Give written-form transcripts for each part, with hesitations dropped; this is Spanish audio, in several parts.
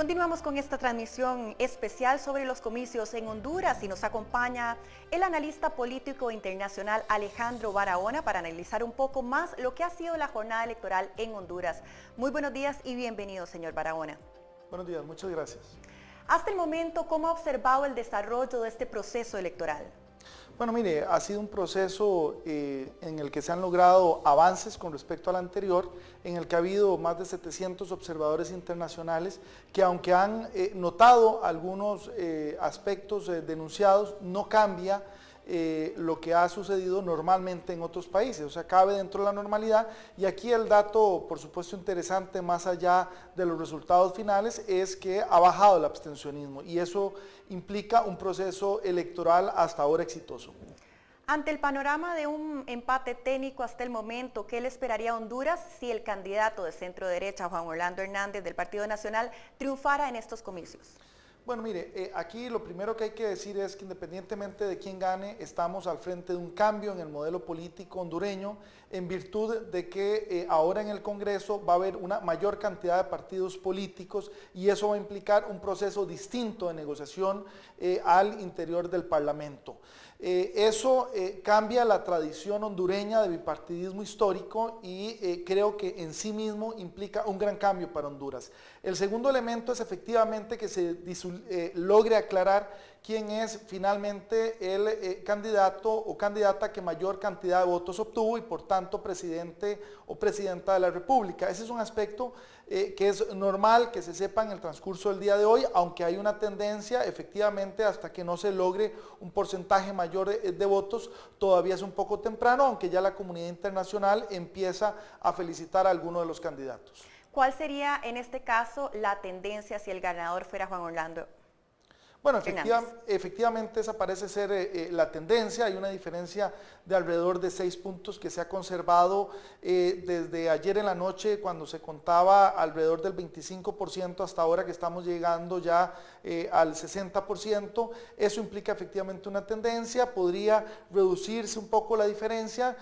Continuamos con esta transmisión especial sobre los comicios en Honduras y nos acompaña el analista político internacional Alejandro Barahona para analizar un poco más lo que ha sido la jornada electoral en Honduras. Muy buenos días y bienvenido, señor Barahona. Buenos días, muchas gracias. Hasta el momento, ¿cómo ha observado el desarrollo de este proceso electoral? Bueno, mire, ha sido un proceso en el que se han logrado avances con respecto al anterior, en el que ha habido más de 700 observadores internacionales que, aunque han notado algunos aspectos denunciados, no cambia lo que ha sucedido normalmente en otros países, o sea, cabe dentro de la normalidad. Y aquí el dato, por supuesto, interesante, más allá de los resultados finales, es que ha bajado el abstencionismo y eso implica un proceso electoral hasta ahora exitoso. Ante el panorama de un empate técnico hasta el momento, ¿qué le esperaría a Honduras si el candidato de centro derecha, Juan Orlando Hernández, del Partido Nacional, triunfara en estos comicios? Bueno, mire, aquí lo primero que hay que decir es que independientemente de quién gane, estamos al frente de un cambio en el modelo político hondureño, en virtud de que ahora en el Congreso va a haber una mayor cantidad de partidos políticos y eso va a implicar un proceso distinto de negociación al interior del Parlamento. Eso cambia la tradición hondureña de bipartidismo histórico y creo que en sí mismo implica un gran cambio para Honduras. El segundo elemento es efectivamente que se logre aclarar quién es finalmente el candidato o candidata que mayor cantidad de votos obtuvo y por tanto presidente o presidenta de la República. Ese es un aspecto que es normal que se sepa en el transcurso del día de hoy, aunque hay una tendencia efectivamente hasta que no se logre un porcentaje mayor de votos, todavía es un poco temprano, aunque ya la comunidad internacional empieza a felicitar a algunos de los candidatos. ¿Cuál sería en este caso la tendencia si el ganador fuera Juan Orlando? Bueno, efectivamente esa parece ser la tendencia. Hay una diferencia de alrededor de 6 puntos que se ha conservado desde ayer en la noche, cuando se contaba alrededor del 25%, hasta ahora que estamos llegando ya al 60%. Eso implica efectivamente una tendencia, podría reducirse un poco la diferencia,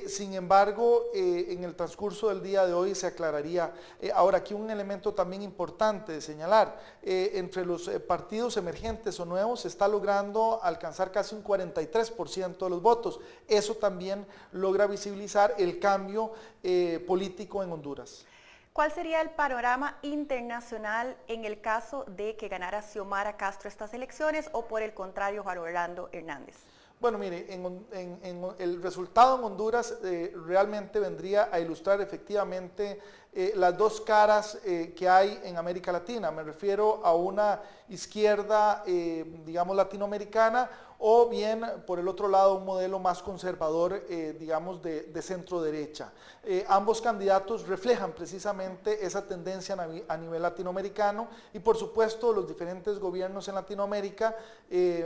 sin embargo, en el transcurso del día de hoy se aclararía. Ahora, aquí un elemento también importante de señalar, entre los partidos emergentes o nuevos se está logrando alcanzar casi un 43% de los votos. Eso también logra visibilizar el cambio político en Honduras. ¿Cuál sería el panorama internacional en el caso de que ganara Xiomara Castro estas elecciones o por el contrario Juan Orlando Hernández? Bueno, mire, el resultado en Honduras realmente vendría a ilustrar efectivamente las dos caras que hay en América Latina. Me refiero a una izquierda, digamos, latinoamericana, o bien, por el otro lado, un modelo más conservador, digamos, de centro derecha. Ambos candidatos reflejan precisamente esa tendencia a nivel latinoamericano y, por supuesto, los diferentes gobiernos en Latinoamérica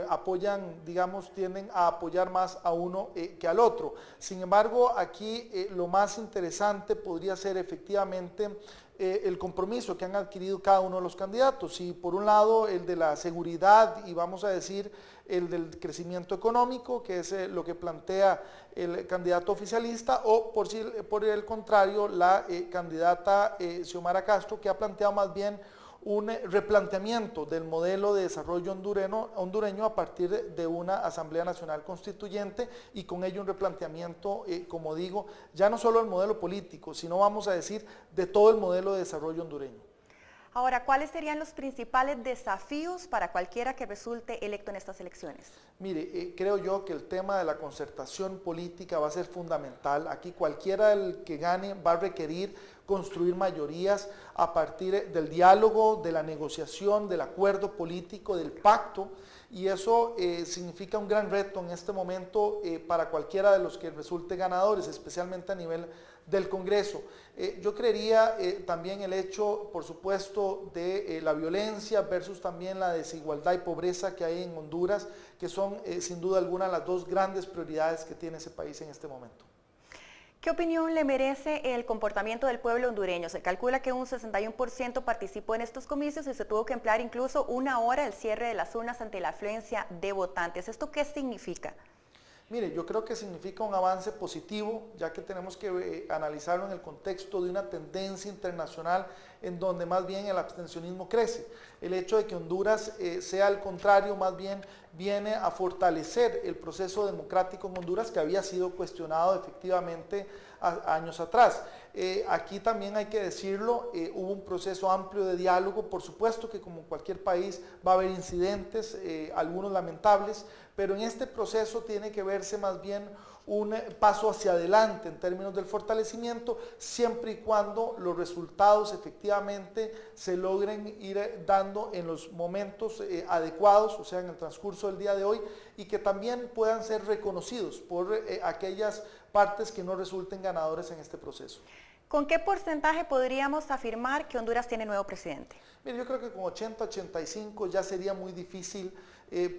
apoyan, digamos, tienden a apoyar más a uno que al otro. Sin embargo, aquí lo más interesante podría ser efectivamente el compromiso que han adquirido cada uno de los candidatos. Y por un lado el de la seguridad y vamos a decir el del crecimiento económico, que es lo que plantea el candidato oficialista, o por el contrario la candidata Xiomara Castro, que ha planteado más bien un replanteamiento del modelo de desarrollo hondureño a partir de una Asamblea Nacional Constituyente y con ello un replanteamiento, como digo, ya no solo del modelo político, sino vamos a decir de todo el modelo de desarrollo hondureño. Ahora, ¿cuáles serían los principales desafíos para cualquiera que resulte electo en estas elecciones? Mire, creo yo que el tema de la concertación política va a ser fundamental. Aquí cualquiera del que gane va a requerir construir mayorías a partir del diálogo, de la negociación, del acuerdo político, del pacto, y eso significa un gran reto en este momento para cualquiera de los que resulte ganadores, especialmente a nivel del Congreso. Yo creería también el hecho, por supuesto, de la violencia versus también la desigualdad y pobreza que hay en Honduras, que son sin duda alguna las dos grandes prioridades que tiene ese país en este momento. ¿Qué opinión le merece el comportamiento del pueblo hondureño? Se calcula que un 61% participó en estos comicios y se tuvo que emplear incluso 1 hora el cierre de las urnas ante la afluencia de votantes. ¿Esto qué significa? Mire, yo creo que significa un avance positivo, ya que tenemos que analizarlo en el contexto de una tendencia internacional en donde más bien el abstencionismo crece. El hecho de que Honduras sea al contrario, más bien viene a fortalecer el proceso democrático en Honduras que había sido cuestionado efectivamente años atrás. Aquí también hay que decirlo, hubo un proceso amplio de diálogo, por supuesto que como cualquier país va a haber incidentes, algunos lamentables, pero en este proceso tiene que verse más bien un paso hacia adelante en términos del fortalecimiento, siempre y cuando los resultados efectivamente se logren ir dando en los momentos adecuados, o sea, en el transcurso del día de hoy, y que también puedan ser reconocidos por aquellas partes que no resulten ganadores en este proceso. ¿Con qué porcentaje podríamos afirmar que Honduras tiene nuevo presidente? Mire, yo creo que con 80-85 ya sería muy difícil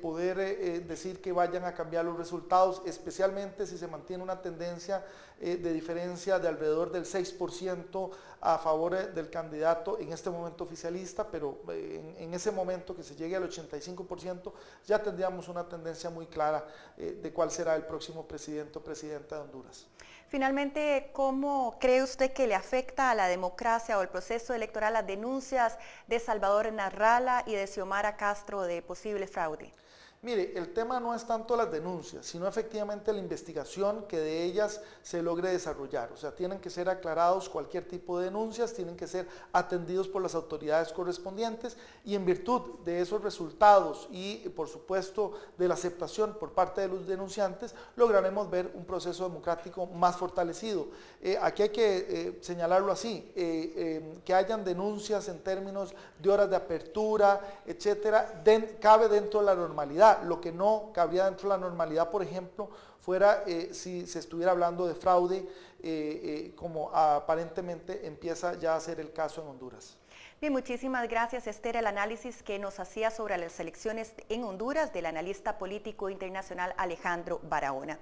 poder decir que vayan a cambiar los resultados, especialmente si se mantiene una tendencia de diferencia de alrededor del 6% a favor del candidato en este momento oficialista, pero en ese momento que se llegue al 85% ya tendríamos una tendencia muy clara de cuál será el próximo presidente o presidenta de Honduras. Finalmente, ¿cómo cree usted que le afecta a la democracia o el proceso electoral las denuncias de Salvador Narrala y de Xiomara Castro de posible fraude? Mire, el tema no es tanto las denuncias, sino efectivamente la investigación que de ellas se logre desarrollar. O sea, tienen que ser aclarados cualquier tipo de denuncias, tienen que ser atendidos por las autoridades correspondientes y en virtud de esos resultados y, por supuesto, de la aceptación por parte de los denunciantes, lograremos ver un proceso democrático más fortalecido. Aquí hay que señalarlo así, que hayan denuncias en términos de horas de apertura, etcétera, cabe dentro de la normalidad. Lo que no cabría dentro de la normalidad, por ejemplo, fuera si se estuviera hablando de fraude, como aparentemente empieza ya a ser el caso en Honduras. Bien, muchísimas gracias, Esther, el análisis que nos hacía sobre las elecciones en Honduras del analista político internacional Alejandro Barahona.